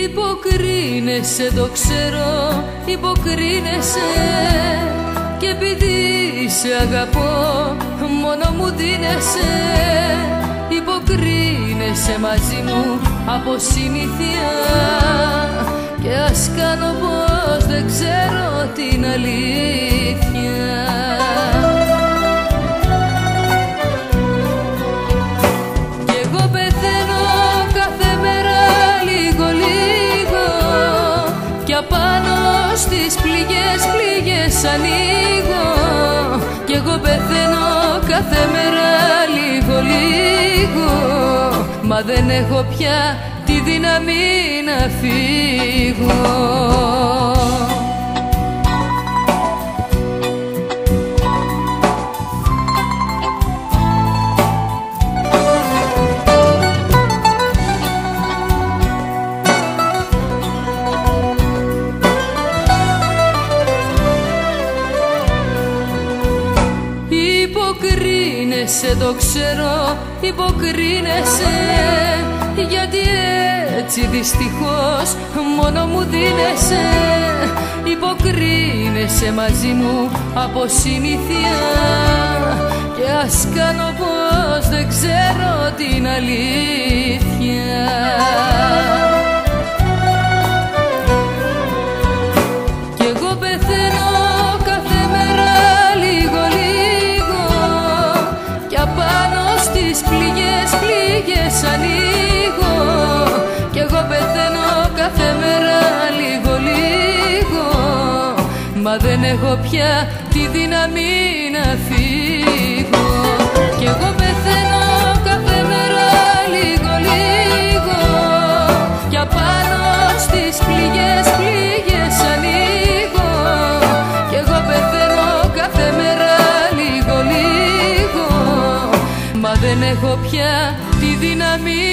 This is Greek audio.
Υποκρίνεσαι, το ξέρω, υποκρίνεσαι, και επειδή σε αγαπώ μόνο μου δίνεσαι. Υποκρίνεσαι μαζί μου από συνήθεια, και ας κάνω πως δεν ξέρω την αλήθεια. Κι εγώ πεθαίνω κάθε μέρα λίγο λίγο, κι απάνω στις πληγές ανοίγω. Κι εγώ πεθαίνω κάθε μέρα λίγο λίγο, μα δεν έχω πια τη δύναμη να φύγω. Υποκρίνεσαι, το ξέρω, υποκρίνεσαι, γιατί έτσι δυστυχώς μόνο μου δίνεσαι. Υποκρίνεσαι μαζί μου από συνήθεια, και ας κάνω πως δεν ξέρω την αλήθεια. Κι εγώ πεθαίνω κάθε μέρα λίγο λίγο, κι απάνω στις πληγές ανοίγω. Κι εγώ πεθαίνω κάθε μέρα λίγο λίγο, μα δεν έχω πια τη δύναμη να φύγω. Κι εγώ πεθαίνω κάθε μέρα λίγο λίγο, κι απάνω στις πληγές ανοίγω. Κι εγώ πεθαίνω κάθε μέρα λίγο λίγο, μα δεν έχω πια τη δύναμη